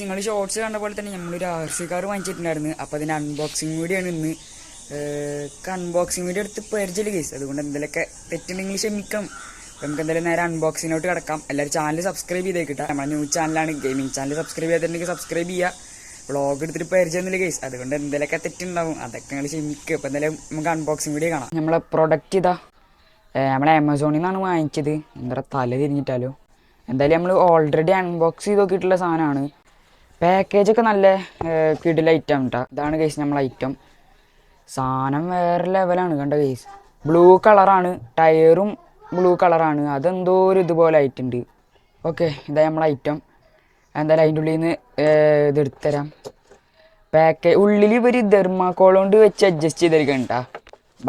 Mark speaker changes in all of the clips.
Speaker 1: നിങ്ങൾ ഷോർട്സ് കണ്ട പോലെ തന്നെ നമ്മളൊരു RC കാർ വാങ്ങിച്ചിട്ടുണ്ടായിരുന്നു. അപ്പോൾ അതിൻ്റെ അൺബോക്സിങ് വീഡിയോയാണ് ഇന്ന്. അൺബോക്സിങ് വീഡിയോ എടുത്ത് പരിചയം കേസ്, അതുകൊണ്ട് എന്തെങ്കിലുമൊക്കെ തെറ്റുണ്ടെങ്കിൽ ക്ഷമിക്കണം. അപ്പോൾ നമുക്ക് എന്തായാലും നേരെ അൺബോക്സിങ്ങിലോട്ട് കിടക്കാം. എല്ലാവരും ചാനൽ സബ്സ്ക്രൈബ് ചെയ്തേക്കിട്ടാ. നമ്മുടെ ന്യൂസ് ചാനലാണ്, ഗെയിമിംഗ് ചാനൽ സബ്സ്ക്രൈബ് ചെയ്തിട്ടുണ്ടെങ്കിൽ സബ്സ്ക്രൈബ് ചെയ്യുക. വ്ളോഗ് എടുത്തിട്ട് പരിചയമൊന്നുമില്ല കേസ്, അതുകൊണ്ട് എന്തെങ്കിലുമൊക്കെ തെറ്റുണ്ടാവും, അതൊക്കെ നിങ്ങൾ ക്ഷമിക്കുക. അപ്പോൾ എന്തായാലും നമുക്ക് അൺബോക്സിങ് വീഡിയോ കാണാം. നമ്മളെ പ്രൊഡക്റ്റ് ഇതാ, നമ്മളെ ആമസോണിൽ നിന്നാണ് വാങ്ങിച്ചത്. എന്താ തല തിരിഞ്ഞിട്ടാലോ. എന്തായാലും നമ്മൾ ഓൾറെഡി അൺബോക്സ് ചെയ്ത് നോക്കിയിട്ടുള്ള സാധനമാണ്. പാക്കേജൊക്കെ നല്ല കിടില ഐറ്റം കേട്ടോ. ഇതാണ് കേസ് നമ്മളെ ഐറ്റം. സാധനം വേറെ ലെവലാണ്. കണ്ട കേസ്, ബ്ലൂ കളറാണ്, ടയറും ബ്ലൂ കളറാണ്. അതെന്തോ ഒരു ഇതുപോലെ ആയിട്ടുണ്ട്. ഓക്കെ, ഇതാ നമ്മളെ ഐറ്റം. എന്തായാലും അതിൻ്റെ ഉള്ളിൽ നിന്ന് ഇതെടുത്തരാം. ഉള്ളിൽ ഇവർ തെർമാക്കോൾ കൊണ്ട് വെച്ച് അഡ്ജസ്റ്റ് ചെയ്തിരിക്കണം കേട്ടോ.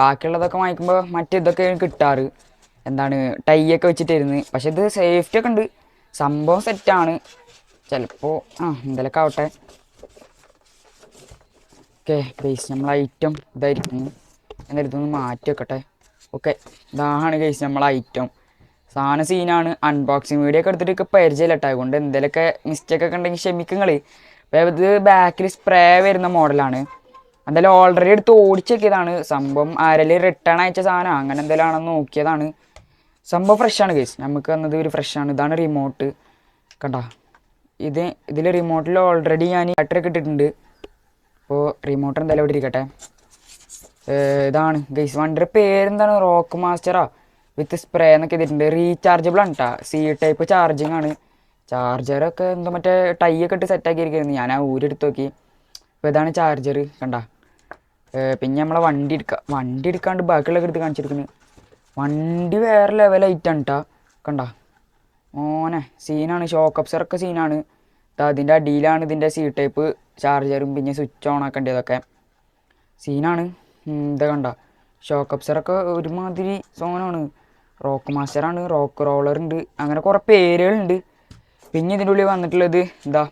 Speaker 1: ബാക്കിയുള്ളതൊക്കെ വാങ്ങിക്കുമ്പോൾ മറ്റേതൊക്കെ കിട്ടാറ് എന്താണ് ടൈയൊക്കെ വെച്ചിട്ടായിരുന്നു. പക്ഷെ ഇത് സേഫ്റ്റി ഒക്കെ ഉണ്ട്, സംഭവം സെറ്റാണ്. ചിലപ്പോൾ എന്തെങ്കിലുമൊക്കെ ആവട്ടെ. ഓക്കെ ഗൈസ്, നമ്മളെ ഐറ്റം ഇതായിരിക്കുന്നു. എന്തായാലും ഇതൊന്ന് മാറ്റി വെക്കട്ടെ. ഓക്കെ, ഇതാണ് ഗൈസ് നമ്മളെ ഐറ്റം. സാധനം സീനാണ്. അൺബോക്സിങ് വീഡിയോ ഒക്കെ എടുത്തിട്ട് പരിചയമില്ല കേട്ടോ, അതുകൊണ്ട് എന്തെങ്കിലുമൊക്കെ മിസ്റ്റേക്കൊക്കെ ഉണ്ടെങ്കിൽ ക്ഷമിക്കുങ്ങൾ. അപ്പോൾ ഇത് ബാക്കിൽ സ്പ്രേ വരുന്ന മോഡലാണ്. എന്തായാലും ഓൾറെഡി എടുത്ത് ഓടിച്ചൊക്കെയതാണ് സംഭവം. ആരെങ്കിലും റിട്ടേൺ അയച്ച സാധനം അങ്ങനെ എന്തെങ്കിലും ആണെന്ന് നോക്കിയതാണ്. സംഭവം ഫ്രഷാണ് കേസ്, നമുക്ക് വന്നത് ഒരു ഫ്രഷാണ്. ഇതാണ് റിമോട്ട് കണ്ട. ഇതിൽ റിമോട്ടിൽ ഓൾറെഡി ഞാൻ ബാറ്ററിയൊക്കെ ഇട്ടിട്ടുണ്ട്. അപ്പോൾ റിമോട്ട് എന്തായാലും ഇവിടെ ഇരിക്കട്ടെ. ഇതാണ് ഗൈസ്, വണ്ടിയുടെ പേരെന്താണ്, റോക്ക് മാസ്റ്ററാ വിത്ത് സ്പ്രേ എന്നൊക്കെ ചെയ്തിട്ടുണ്ട്. റീചാർജബിൾ ആണ് കേട്ടോ, C ടൈപ്പ് ചാർജിങ് ആണ്. ചാർജറൊക്കെ എന്തോ മറ്റേ ടൈയൊക്കെ ഇട്ട് സെറ്റാക്കിയിരിക്കുന്നു. ഞാൻ ആ ഊരെടുത്ത് നോക്കി. അപ്പോൾ ഇതാണ് ചാർജർ കണ്ട. പിന്നെ നമ്മളെ വണ്ടി എടുക്കാണ്ട് ബാക്കിയുള്ളതൊക്കെ എടുത്ത് കാണിച്ചിരിക്കുന്നത്. വണ്ടി വേറെ ലെവലായിട്ടാണ് കേട്ടോ കണ്ട. ഓനെ സീനാണ്. ഷോക്ക് അബ്സറൊക്കെ സീനാണ്. അതിൻ്റെ അടിയിലാണ് ഇതിൻ്റെ C ടൈപ്പ് ചാർജറും പിന്നെ സ്വിച്ച് ഓൺ ആക്കേണ്ടതൊക്കെ സീനാണ്. ഇതാ കണ്ട, ഷോക്ക് അബ്സറൊക്കെ ഒരുമാതിരി സോനാണ്. റോക്ക് മാസ്റ്ററാണ്, റോക്ക് റോളർ ഉണ്ട്, അങ്ങനെ കുറേ പേരുകളുണ്ട്. പിന്നെ ഇതിൻ്റെ ഉള്ളിൽ വന്നിട്ടുള്ളത് എന്താ,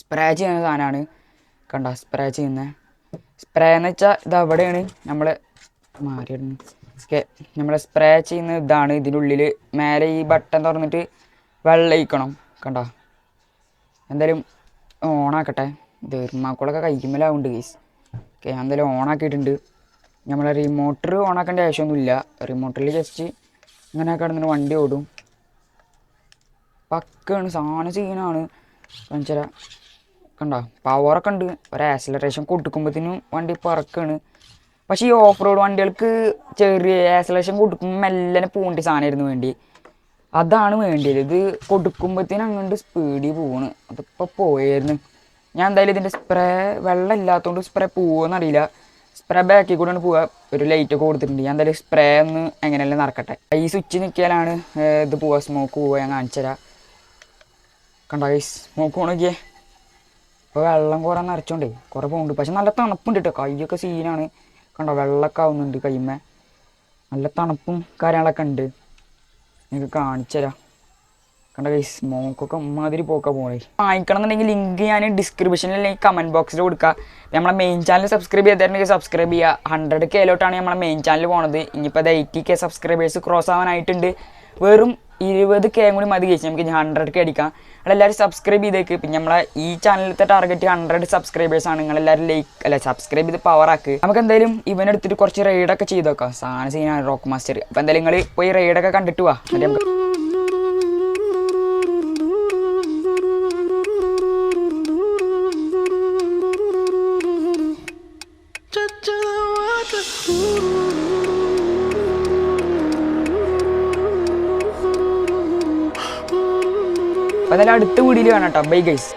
Speaker 1: സ്പ്രേ ചെയ്യുന്ന സാധനമാണ് കണ്ട. സ്പ്രേ എന്ന് വെച്ചാൽ ഇത് അവിടെയാണ് നമ്മൾ മാറിയിടുന്നത്. ഓക്കെ, നമ്മൾ സ്പ്രേ ചെയ്യുന്ന ഇതാണ്. ഇതിനുള്ളിൽ മേലെ ഈ ബട്ടൺ തുറന്നിട്ട് വെള്ളം ഒഴിക്കണം കണ്ട. എന്തായാലും ഓണാക്കട്ടെ. തെർമാക്കോളൊക്കെ കഴിക്കുമ്പോഴാവുണ്ട് ഗീസ്. ഓക്കെ, ഞാൻ എന്തായാലും ഓണാക്കിയിട്ടുണ്ട്. നമ്മളെ റിമോട്ടർ ഓണാക്കേണ്ട ആവശ്യമൊന്നുമില്ല. റിമോട്ടിൽ ജസ്റ്റ് ഇങ്ങനെ കിടന്നിട്ട് വണ്ടി ഓടും. പക്കാണ് സാധനം, സീനാണ്. കാണിച്ചാൽ കണ്ട, പവറൊക്കെ ഉണ്ട്. ഒരു ആക്സിലറേഷൻ കൊടുക്കുമ്പോഴത്തേനും വണ്ടി പറക്കാണ്. പക്ഷേ ഈ ഓഫ് റോഡ് വണ്ടികൾക്ക് ചെറിയ ആക്സിലറേഷൻ കൊടുക്കുമ്പോൾ മെല്ലനെ പോകേണ്ട സാധനമായിരുന്നു വേണ്ടി. അതാണ് വേണ്ടിയത്. ഇത് കൊടുക്കുമ്പോഴത്തേനും അങ്ങോട്ട് സ്പീഡിൽ പോവാണ്. അതിപ്പോൾ പോയായിരുന്നു. ഞാൻ എന്തായാലും ഇതിൻ്റെ സ്പ്രേ വെള്ളം ഇല്ലാത്തതുകൊണ്ട് സ്പ്രേ പോവുമെന്നറിയില്ല. സ്പ്രേ ബാക്കിൽ കൂടെയാണ് പോവുക. ഒരു ലൈറ്റൊക്കെ കൊടുത്തിട്ടുണ്ട്. ഞാൻ എന്തായാലും സ്പ്രേ ഒന്ന് എങ്ങനെയല്ലേ നടക്കട്ടെ. ഈ സ്വിച്ച് നിൽക്കിയാലാണ് ഇത് പോവുക, സ്മോക്ക് പോവുക. ഞാൻ കാണിച്ചു തരാം കണ്ട. ഈ സ്മോക്ക് പോകണമെങ്കിൽ ഇപ്പോൾ വെള്ളം കുറേ നിറച്ചോണ്ടേ കുറേ പോകുന്നുണ്ട്. പക്ഷെ നല്ല തണുപ്പുണ്ട് കേട്ടോ. കൈയൊക്കെ സീനാണ് കണ്ടോ, വെള്ളമൊക്കെ ആവുന്നുണ്ട് കൈമേ. നല്ല തണുപ്പും കാര്യങ്ങളൊക്കെ ഉണ്ട്. നിങ്ങൾക്ക് കാണിച്ചു തരാം കണ്ട. ഗൈസ്, സ്മോക്കൊക്കെ മാതിരി പോക്കാൻ പോകണേ. വാങ്ങിക്കണം എന്നുണ്ടെങ്കിൽ ലിങ്ക് ഞാൻ ഡിസ്ക്രിപ്ഷനിൽ അല്ലെങ്കിൽ കമൻറ്റ് ബോക്സിൽ കൊടുക്കുക. നമ്മളെ മെയിൻ ചാനൽ സബ്സ്ക്രൈബ് ചെയ്തിട്ടുണ്ടെങ്കിൽ സബ്സ്ക്രൈബ് ചെയ്യുക. 100K നമ്മളെ മെയിൻ ചാനൽ പോണത്. ഇനിയിപ്പോൾ അത് 80K സബ്സ്ക്രൈബേഴ്സ് ക്രോസ് ആവാനായിട്ടുണ്ട്. വെറും 20K കൂടി മതി കഴിച്ച് നമുക്ക് 100K അടിക്കാം. നിങ്ങളെല്ലാവരും സബ്സ്ക്രൈബ് ചെയ്തേക്ക്. പിന്നെ നമ്മളെ ഈ ചാനലിലത്തെ ടാർഗറ്റ് 100 സബ്സ്ക്രൈബേഴ്സാണ്. നിങ്ങളെല്ലാവരും സബ്സ്ക്രൈബ് ചെയ്ത് പവറാക്ക്. നമുക്ക് എന്തായാലും ഇവനെടുത്തിട്ട് കുറച്ച് റൈഡൊക്കെ ചെയ്ത് നോക്കാം. സാധനം സീനാണ് റോക്ക് മാസ്റ്റർ. അപ്പോൾ എന്തായാലും നിങ്ങൾ പോയി റൈഡൊക്കെ കണ്ടിട്ട് പോവാ. എന്നിട്ട് നമുക്ക് അപ്പോൾ എന്തായാലും അടുത്ത വീഡിയോയിൽ കാണാം കേട്ടോ. Bye guys.